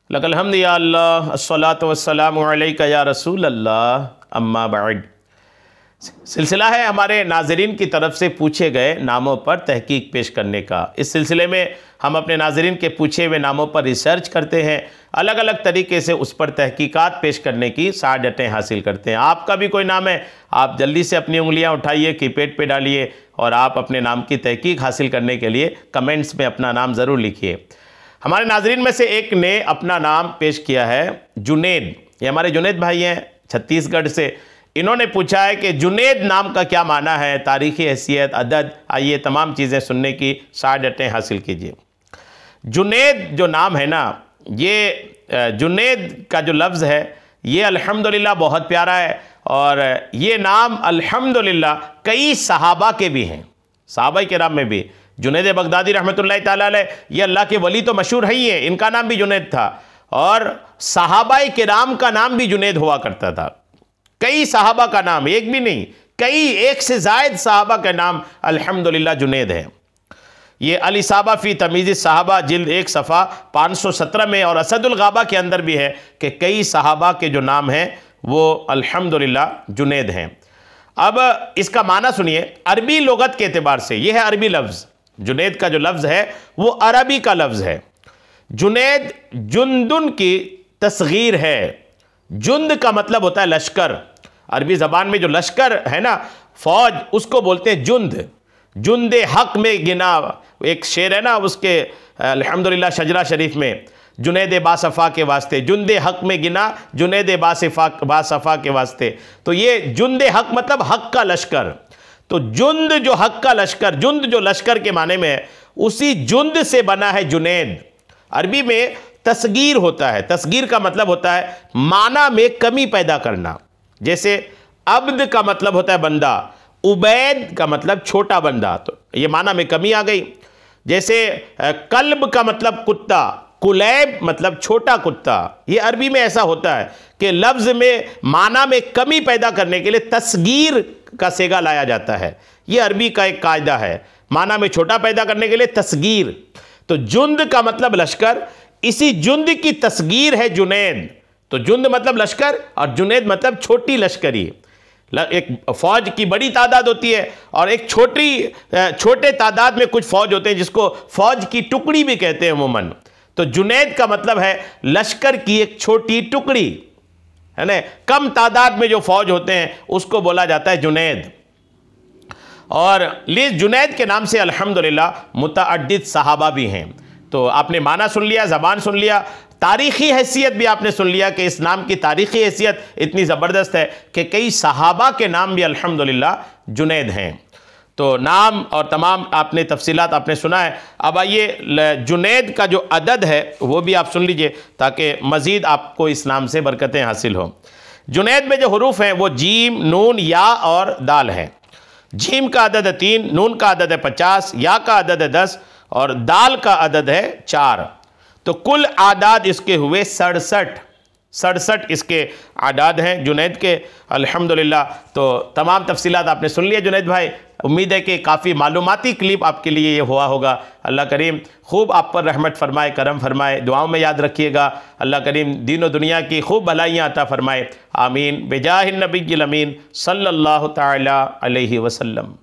लकल हम्द या अल्लाह, अस्सलातु वस्सलामु अलैका या रसूल अल्लाह, अम्मा बाद। सिलसिला है हमारे नाज़रीन की तरफ से पूछे गए नामों पर तहकीक पेश करने का। इस सिलसिले में हम अपने नाज़रीन के पूछे हुए नामों पर रिसर्च करते हैं, अलग अलग तरीके से उस पर तहकीकात पेश करने की सादतें हासिल करते हैं। आपका भी कोई नाम है, आप जल्दी से अपनी उंगलियां उठाइए, कीपैड पे डालिए और आप अपने नाम की तहकीक हासिल करने के लिए कमेंट्स में अपना नाम ज़रूर लिखिए। हमारे नाज़रीन में से एक ने अपना नाम पेश किया है जुनैद। ये हमारे जुनैद भाई हैं छत्तीसगढ़ से। इन्होंने पूछा है कि जुनैद नाम का क्या माना है, तारीख़ी हैसियत, अदद। आइए तमाम चीज़ें सुनने की सादतें हासिल कीजिए। जुनैद जो नाम है ना, ये जुनैद का जो लफ्ज़ है ये अल्हम्दुलिल्लाह बहुत प्यारा है और ये नाम अल्हम्दुलिल्लाह कई सहाबा के भी हैं, सहाबा किराम में भी। जुनैद बगदादी रहमतुल्लाह ताला अलैह, ये अल्लाह के वली तो मशहूर है ही है, इनका नाम भी जुनैद था और सहाबा किराम का नाम भी जुनैद हुआ करता था। कई सहाबा का नाम, एक भी नहीं, कई, एक से ज़ायद सहाबा का नाम अल्हम्दुलिल्लाह जुनैद है। ये अल इसाबा फ़ी तमीज़ सहाबा जिल्द 1 सफ़ा 517 में और असदुल गाबा के अंदर भी है कि कई सहाबा के जो नाम हैं वो अल्हम्दुलिल्लाह जुनैद हैं। अब इसका माना सुनिए अरबी लुगत के एतबार से। यह है अरबी लफ्ज़, जुनैद का जो लफ्ज़ है वो अरबी का लफ्ज़ है। जुनैद जुंदुन की तस्गीर है। जुंद का मतलब होता है लश्कर। अरबी ज़बान में जो लश्कर है ना, फ़ौज, उसको बोलते हैं जुंद। जुंदे हक में गिना, एक शेर है ना उसके अल्हम्दुलिल्लाह शजरा शरीफ में, जुनैद बासफ़ा के वास्ते, जुंदे हक में गिना जुनैद बासफ़ा के वास्ते। तो ये जुंदे हक मतलब हक का लश्कर। तो जुंद जो हक का लश्कर, जुंद जो लश्कर के माने में है, उसी जुंद से बना है जुनैद। अरबी में तस्गीर होता है। तस्गीर का मतलब होता है माना में कमी पैदा करना। जैसे अब्द का मतलब होता है बंदा, उबैद का मतलब छोटा बंदा, तो ये माना में कमी आ गई। जैसे कल्ब का मतलब कुत्ता, कुलैब मतलब छोटा कुत्ता। ये अरबी में ऐसा होता है कि लफ्ज़ में माना में कमी पैदा करने के लिए तस्गीर का सेगा लाया जाता है। ये अरबी का एक कायदा है, माना में छोटा पैदा करने के लिए तस्गीर। तो जुंद का मतलब लश्कर, इसी जुंद की तस्गीर है जुनैद। तो जुंद मतलब लश्कर और जुनैद मतलब छोटी लश्करी। एक फ़ौज की बड़ी तादाद होती है और एक छोटे तादाद में कुछ फ़ौज होते हैं जिसको फ़ौज की टुकड़ी भी कहते हैं अमूमन। तो जुनैद का मतलब है लश्कर की एक छोटी टुकड़ी, है ना। कम तादाद में जो फ़ौज होते हैं उसको बोला जाता है जुनैद। और जुनैद के नाम से अल्हम्दुलिल्लाह मुतअद्दिद सहाबा भी हैं। तो आपने माना सुन लिया, ज़बान सुन लिया, तारीख़ी हैसियत भी आपने सुन लिया कि इस नाम की तारीख़ी हैसियत इतनी ज़बरदस्त है कि कई सहाबा के नाम भी अल्हम्दुलिल्लाह जुनैद हैं। तो नाम और तमाम आपने तफसीलात आपने सुना है। अब आइए जुनैद का जो अदद है वो भी आप सुन लीजिए ताकि मज़ीद आपको इस नाम से बरकतें हासिल हों। जुनैद में जो हरूफ हैं वो जीम, नून, या और दाल हैं। जीम का अदद है 3, नून का अदद है 50, या का अदद है 10 और दाल का अदद है 4। तो कुल आदाद इसके हुए 67 इसके आदाद हैं जुनैद के अल्हम्दुलिल्लाह। तो तमाम तफसीलात आपने सुन लिया जुनैद भाई। उम्मीद है कि काफ़ी मालूमाती क्लिप आपके लिए ये हुआ होगा। अल्लाह करीम खूब आप पर रहमत फरमाए, करम फरमाए। दुआओं में याद रखिएगा। अल्लाह करीम दीन और दुनिया की खूब भलाइयाँ अता फरमाए। आमीन। बेजाहिन नबील अमीन सल्लल्लाहु ताला अलैहि वसल्लम।